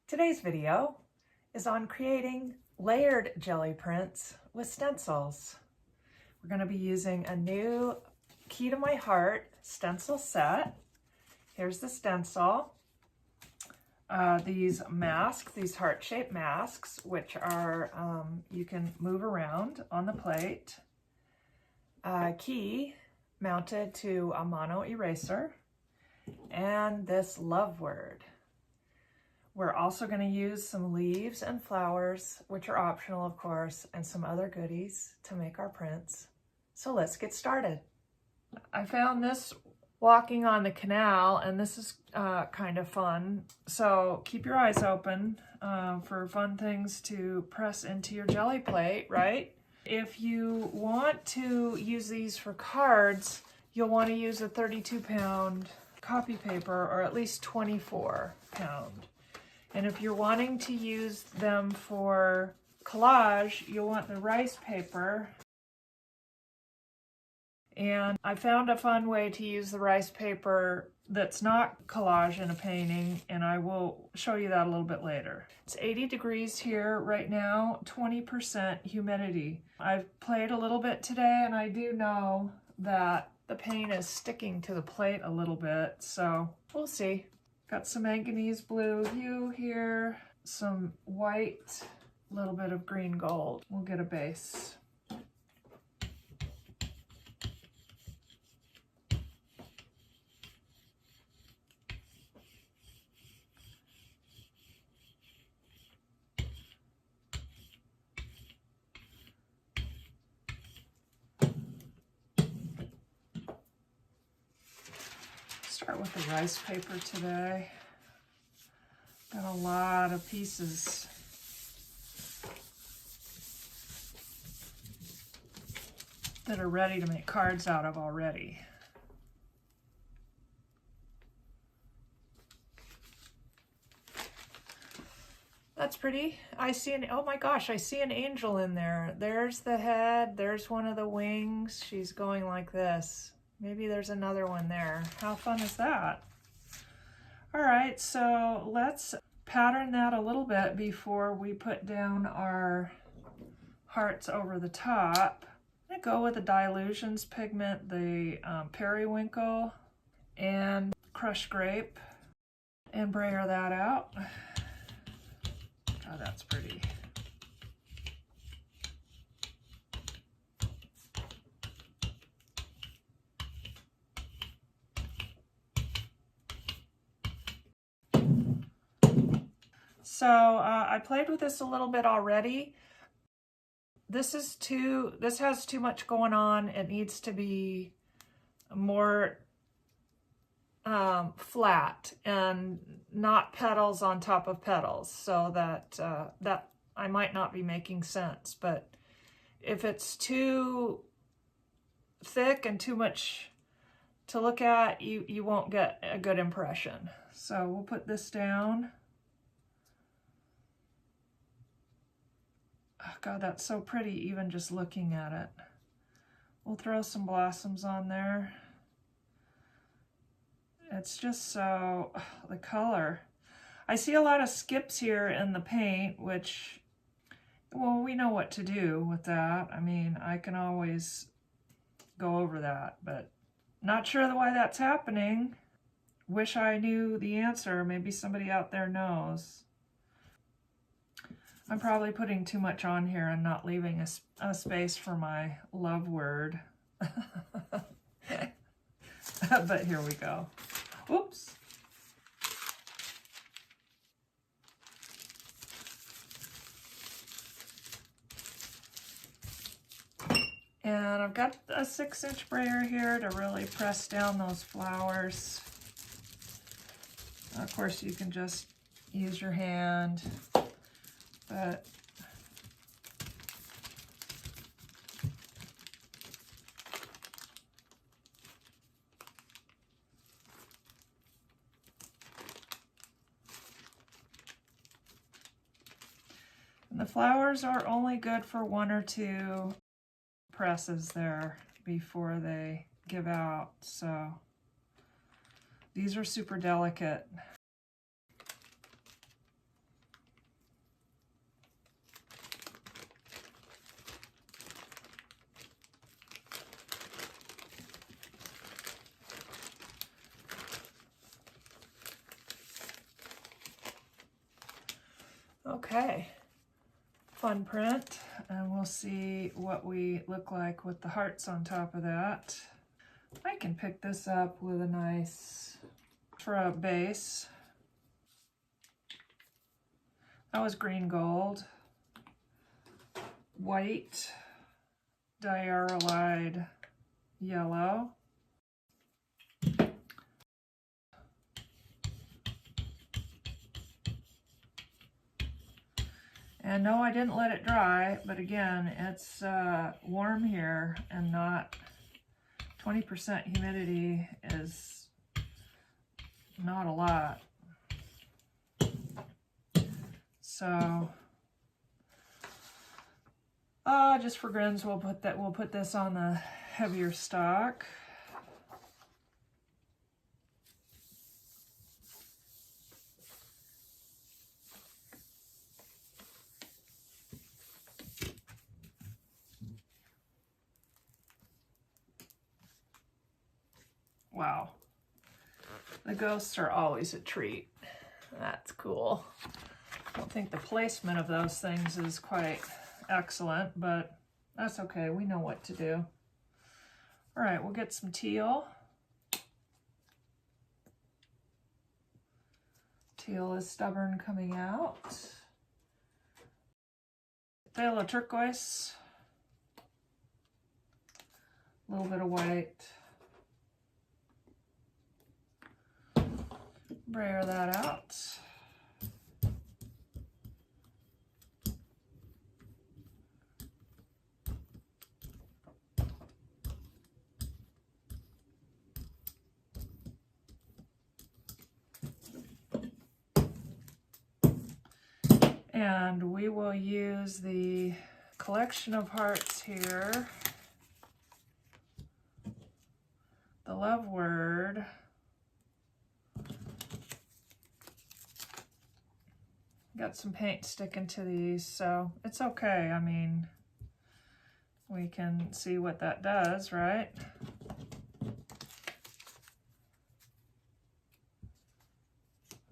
Today's video is on creating layered jelly prints with stencils. We're going to be using a new Key to My Heart stencil set. Here's the stencil. These masks, these heart-shaped masks, which are, you can move around on the plate. Key mounted to a mono eraser, and this love word. We're also going to use some leaves and flowers, which are optional, of course, and some other goodies to make our prints. So let's get started. I found this walking on the canal, and this is kind of fun. So keep your eyes open for fun things to press into your jelly plate, right? If you want to use these for cards, you'll want to use a 32-pound copy paper, or at least 24-pound. And if you're wanting to use them for collage, you'll want the rice paper. And I found a fun way to use the rice paper that's not collage in a painting, and I will show you that a little bit later. It's 80 degrees here right now, 20% humidity. I've played a little bit today, and I do know that the paint is sticking to the plate a little bit, so we'll see. Got some manganese blue hue here, some white, a little bit of green gold. We'll get a base. Start with the rice paper today. Got a lot of pieces. That are ready to make cards out of already. That's pretty. I see an, oh my gosh, I see an angel in there. There's the head, there's one of the wings. She's going like this. Maybe there's another one there. How fun is that? All right, so let's pattern that a little bit before we put down our hearts over the top. I'm gonna go with the Dilutions pigment, the periwinkle and crushed grape, and brayer that out. Oh, that's pretty. So I played with this a little bit already. This has too much going on. It needs to be more flat and not petals on top of petals, so that that I might not be making sense. But if it's too thick and too much to look at, you won't get a good impression. So we'll put this down. Oh God, that's so pretty even just looking at it. We'll throw some blossoms on there. It's just so, the color. I see a lot of skips here in the paint, which, well, we know what to do with that. I mean, I can always go over that, but not sure why that's happening. Wish I knew the answer. Maybe somebody out there knows. I'm probably putting too much on here and not leaving a space for my love word. But here we go. Oops. And I've got a 6-inch brayer here to really press down those flowers. Of course, you can just use your hand, but the flowers are only good for 1 or 2 presses there before they give out, so these are super delicate. Okay, fun print, and we'll see what we look like with the hearts on top of that. I can pick this up with a nice for a base. That was green gold, white, diarylide yellow, and no, I didn't let it dry, but again, it's warm here and not 20% humidity is not a lot. So just for grins, we'll put this on the heavier stock. Wow. The ghosts are always a treat. That's cool. I don't think the placement of those things is quite excellent, but that's okay. We know what to do. All right, we'll get some teal. Teal is stubborn coming out. Phthalo turquoise. A little bit of white. Brayer that out. And we will use the collection of hearts here. The love word. Got some paint sticking to these, so it's okay. I mean, we can see what that does, right?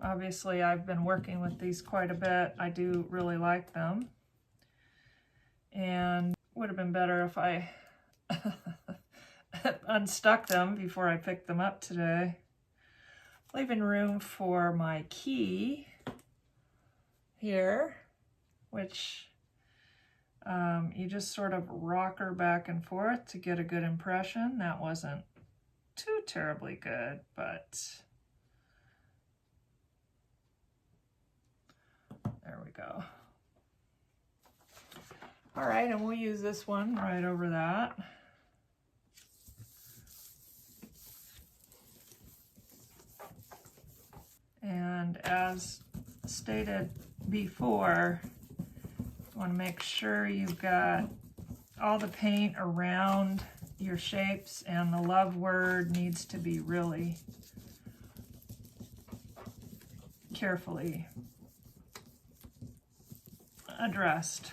Obviously, I've been working with these quite a bit. I do really like them. And would have been better if I unstuck them before I picked them up today. Leaving room for my key here, which you just sort of rock her back and forth to get a good impression. That wasn't too terribly good, but there we go. All right, and we'll use this one right over that. And as stated before, you want to make sure you've got all the paint around your shapes, and the love word needs to be really carefully addressed.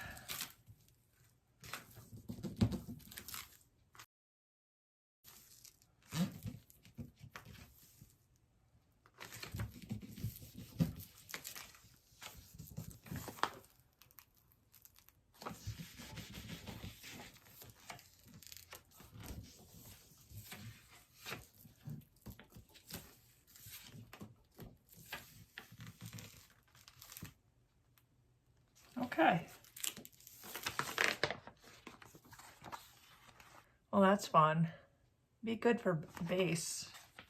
Okay. Well, that's fun. Be good for base,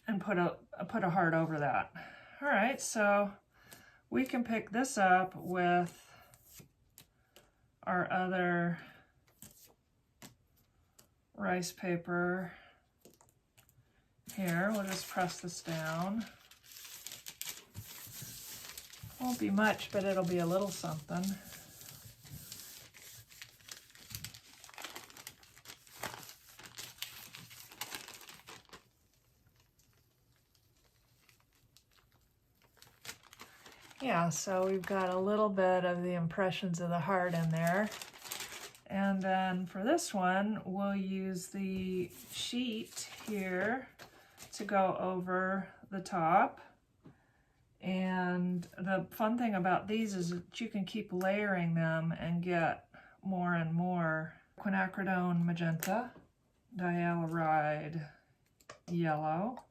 and put a heart over that. All right, so we can pick this up with our other rice paper here. We'll just press this down. Won't be much, but it'll be a little something. Yeah, so we've got a little bit of the impressions of the heart in there. And then for this one, we'll use the sheet here to go over the top. And the fun thing about these is that you can keep layering them and get more and more. Quinacridone magenta, dialoride yellow.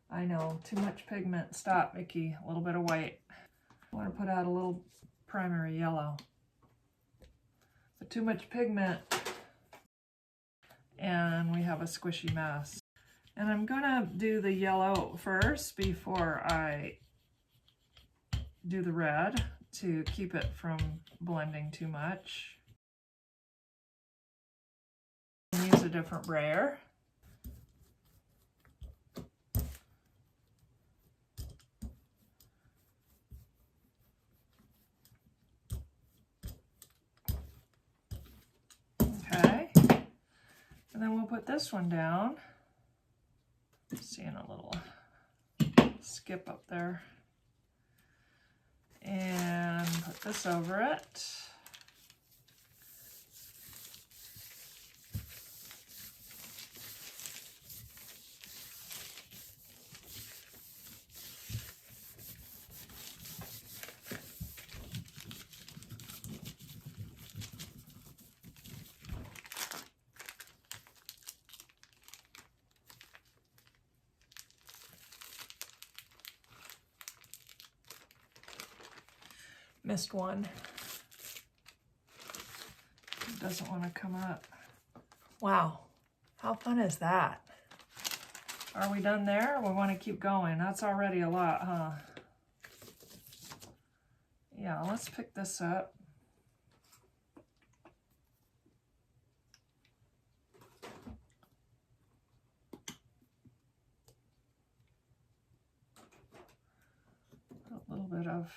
I know, too much pigment. Stop, Vicky. A little bit of white. I want to put out a little primary yellow. But too much pigment, and we have a squishy mess. And I'm gonna do the yellow first before I do the red to keep it from blending too much. Use a different brayer. Okay, and then we'll put this one down. Seeing a little skip up there. And put this over it. Missed one. It doesn't want to come up. Wow, how fun is that? Are we done there? We want to keep going. That's already a lot, huh? Yeah, let's pick this up. A little bit of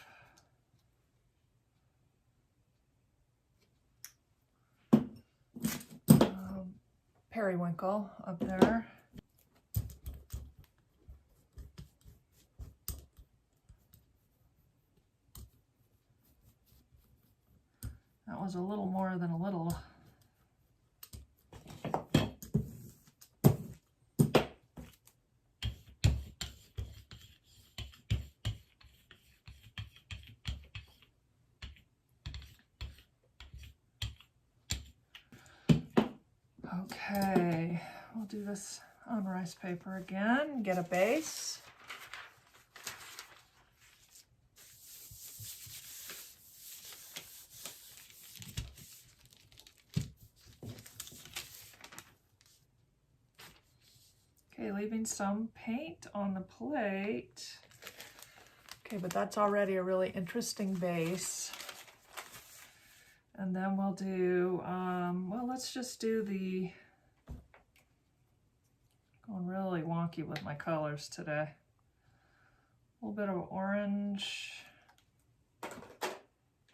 periwinkle up there. That was a little more than a little. Okay, we'll do this on rice paper again, get a base. Okay, leaving some paint on the plate. Okay, but that's already a really interesting base. And then we'll do, well, let's just do the, going really wonky with my colors today. A little bit of orange,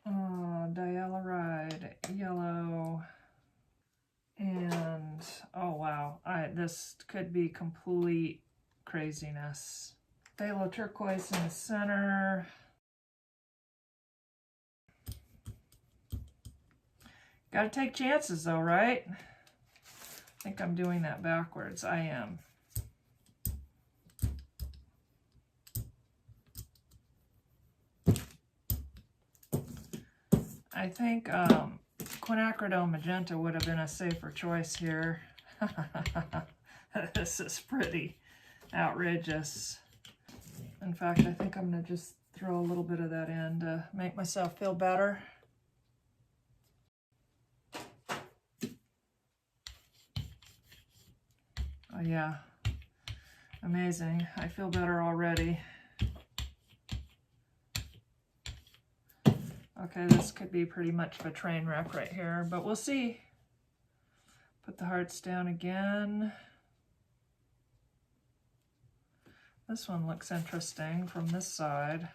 dialoride yellow, and oh wow, this could be complete craziness. Phthalo turquoise in the center. Gotta take chances though, right? I think I'm doing that backwards. I am. I think quinacridone magenta would have been a safer choice here. This is pretty outrageous. In fact, I think I'm gonna just throw a little bit of that in to make myself feel better. Oh yeah, amazing. I feel better already. Okay, this could be pretty much of a train wreck right here, but we'll see. Put the hearts down again. This one looks interesting from this side.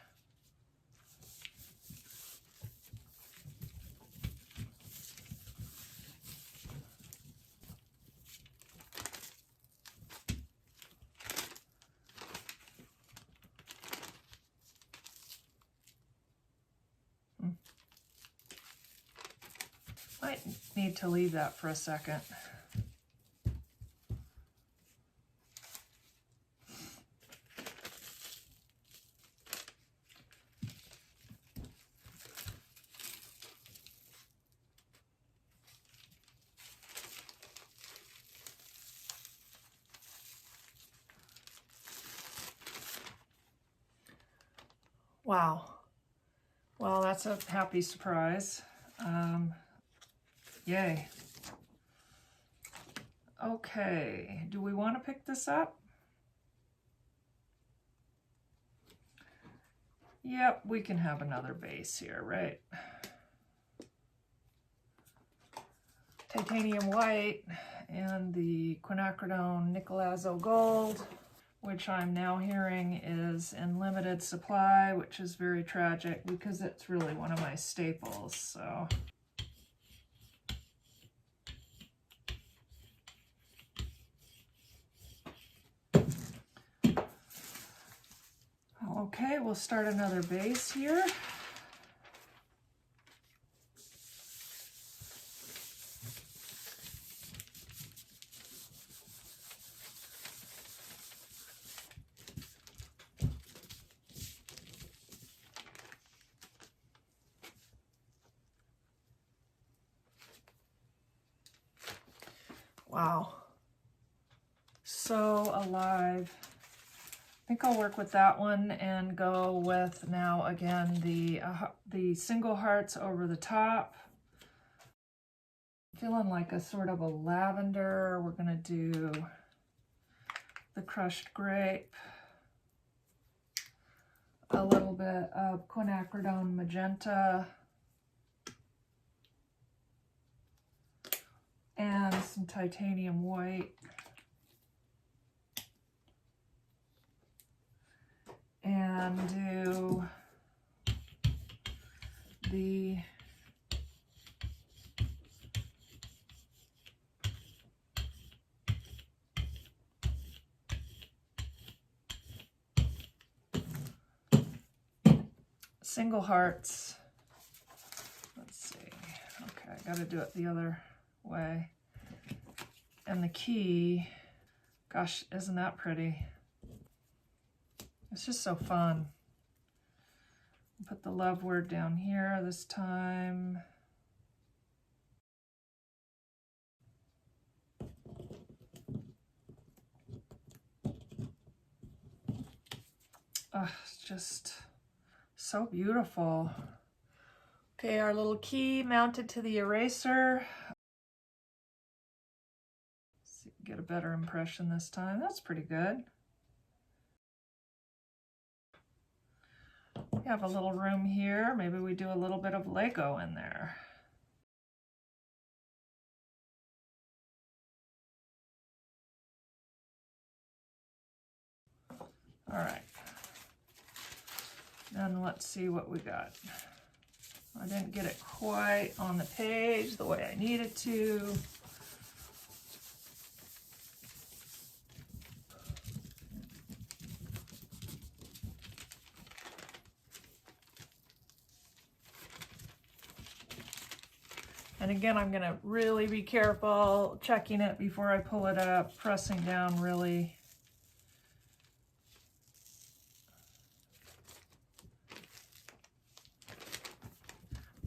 Might need to leave that for a second. Wow. Well, that's a happy surprise. Yay. Okay, do we want to pick this up? Yep, we can have another base here, right? Titanium white and the quinacridone nickelazzo gold, which I'm now hearing is in limited supply, which is very tragic because it's really one of my staples, so. Okay, we'll start another base here. Wow, so alive. I think I'll work with that one and go with now again the single hearts over the top. Feeling like a sort of a lavender. We're gonna do the crushed grape, a little bit of quinacridone magenta, and some titanium white. And do the single hearts. Let's see. Okay, I gotta do it the other way. And the key, gosh, isn't that pretty? It's just so fun. Put the love word down here this time. Oh, it's just so beautiful. Okay, our little key mounted to the eraser. Let's see, get a better impression this time. That's pretty good. We have a little room here. Maybe we do a little bit of Lego in there. All right. Then let's see what we got. I didn't get it quite on the page the way I needed to. And again, I'm gonna really be careful checking it before I pull it up, pressing down really.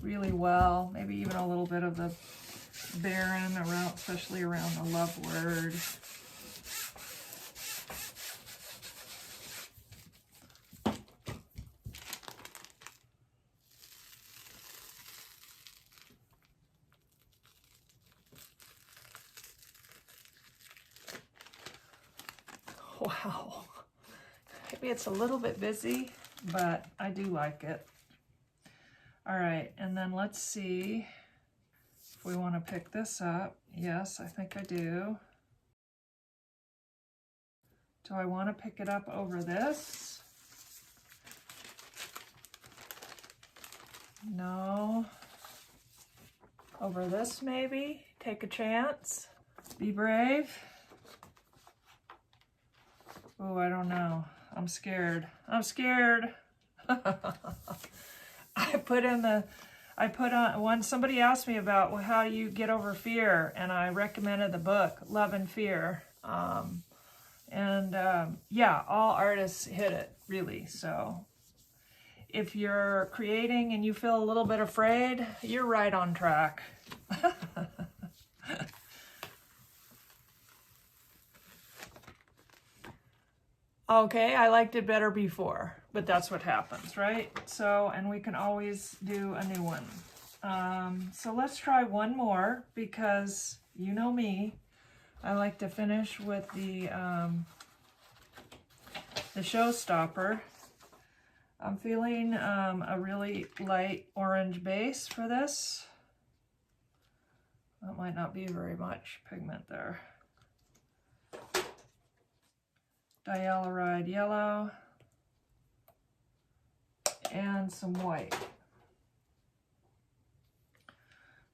Really well, maybe even a little bit of the barren around, especially around the love word. Wow, maybe it's a little bit busy, but I do like it. All right, and then let's see if we want to pick this up. Yes, I think I do. Do I want to pick it up over this? No. Over this maybe? Take a chance? Be brave? Oh, I don't know. I'm scared. I'm scared. I put on one, somebody asked me about how you get over fear, and I recommended the book, Love and Fear. Yeah, all artists hit it, really. So if you're creating and you feel a little bit afraid, you're right on track. Okay, I liked it better before. but that's what happens, right? So, and we can always do a new one. So let's try one more, because you know me, I like to finish with the showstopper. I'm feeling a really light orange base for this. That might not be very much pigment there. Dialoride yellow and some white.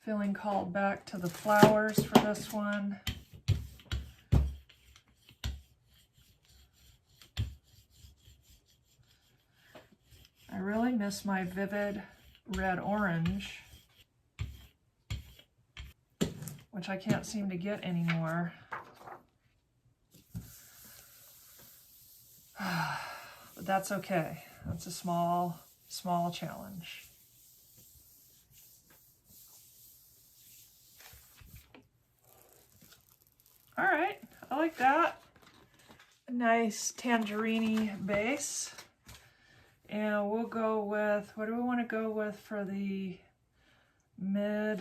Feeling called back to the flowers for this one. I really miss my vivid red-orange, which I can't seem to get anymore. But that's okay. That's a small challenge. All right, I like that. A nice tangerine base. And we'll go with, what do we want to go with for the mid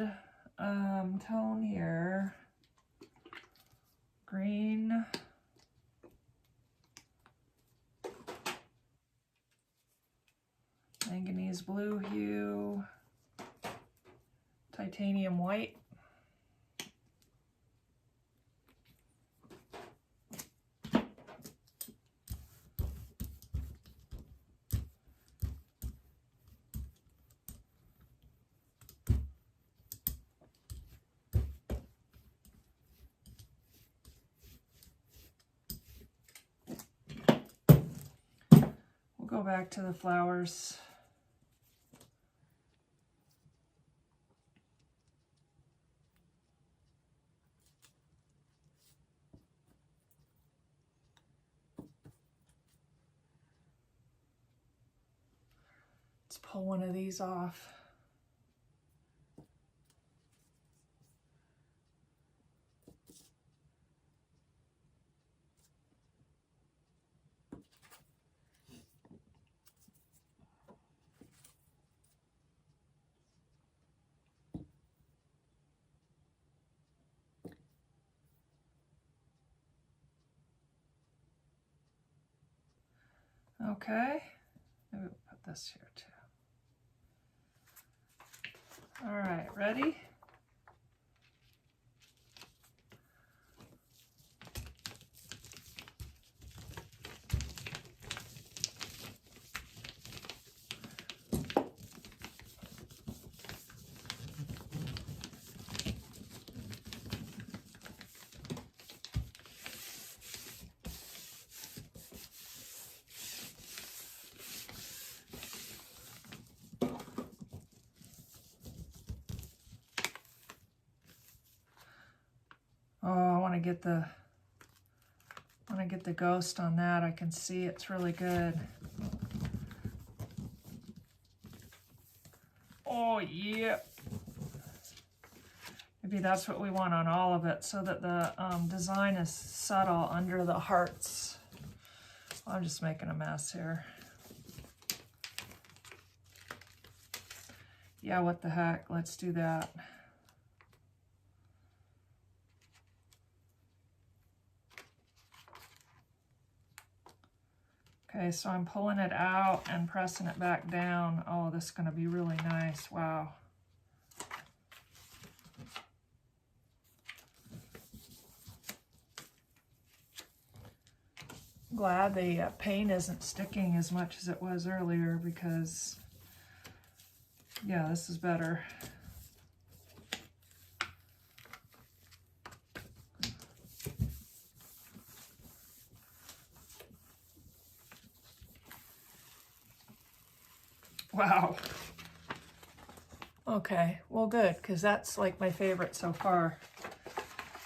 tone here? Green. Manganese blue hue. Titanium white. Go back to the flowers. Let's pull one of these off. Okay, maybe we'll put this here too. All right, ready? Oh, I want to get the ghost on that. I can see it's really good. Oh yeah. Maybe that's what we want on all of it, so that the design is subtle under the hearts. I'm just making a mess here. Yeah, what the heck? Let's do that. Okay, so I'm pulling it out and pressing it back down. Oh, this is going to be really nice. Wow. Glad the paint isn't sticking as much as it was earlier, because, yeah, this is better. Wow. Okay, well good, because that's like my favorite so far.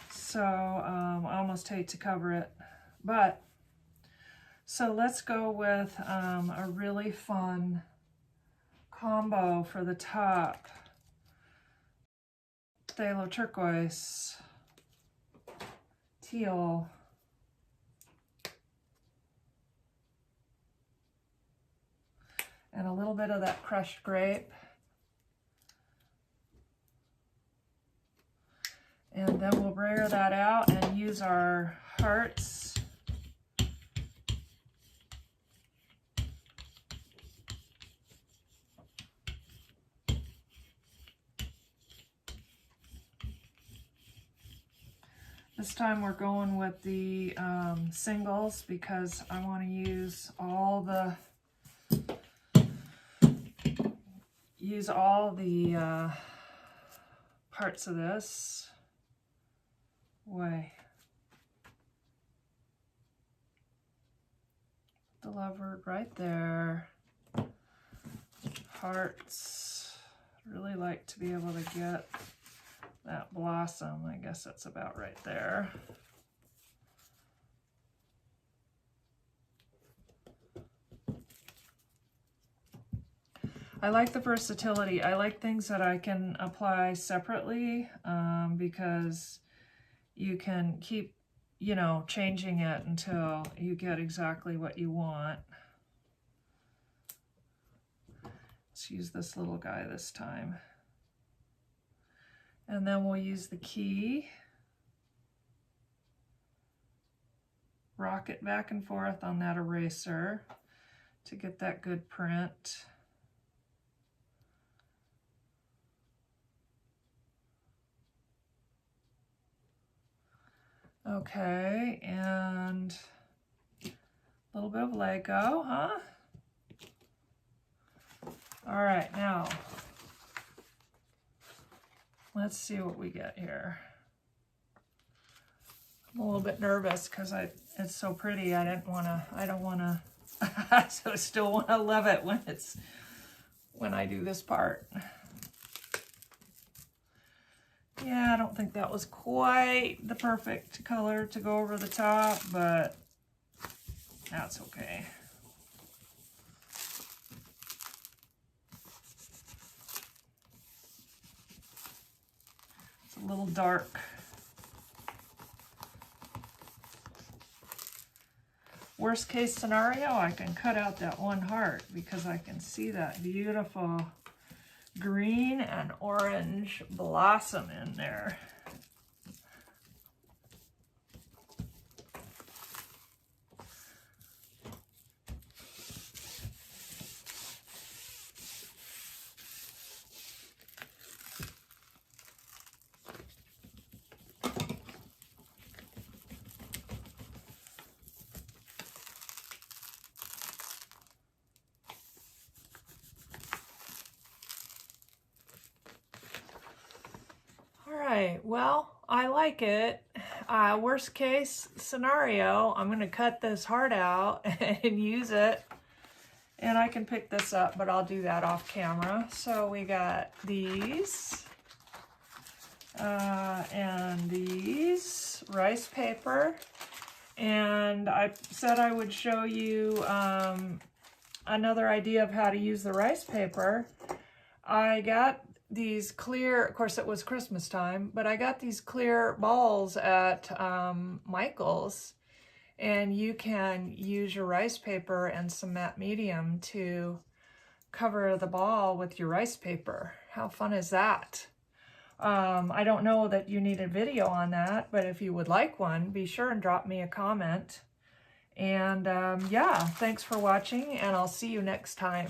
So I almost hate to cover it, but so let's go with a really fun combo for the top. Phthalo turquoise, teal, and a little bit of that crushed grape. And then we'll brayer that out and use our hearts. This time we're going with the singles because I want to use all the parts of this way. The love word right there. Hearts. Really like to be able to get that blossom. I guess that's about right there. I like the versatility. I like things that I can apply separately because you can keep, you know, changing it until you get exactly what you want. Let's use this little guy this time. And then we'll use the key. Rock it back and forth on that eraser to get that good print. Okay, and a little bit of Lego, huh? All right, now let's see what we get here. I'm a little bit nervous because it's so pretty. I don't want to, I still want to love it when I do this part. Yeah, I don't think that was quite the perfect color to go over the top, but that's okay. It's a little dark. Worst case scenario, I can cut out that one heart because I can see that beautiful green and orange blossom in there. Well, I like it. Worst case scenario, I'm going to cut this heart out and use it. And I can pick this up, but I'll do that off camera. So we got these and these rice paper. And I said I would show you another idea of how to use the rice paper. I got these clear, of course it was Christmas time, but I got these clear balls at Michael's, and you can use your rice paper and some matte medium to cover the ball with your rice paper. How fun is that? I don't know that you need a video on that, but if you would like one, be sure and drop me a comment. And yeah, thanks for watching, and I'll see you next time.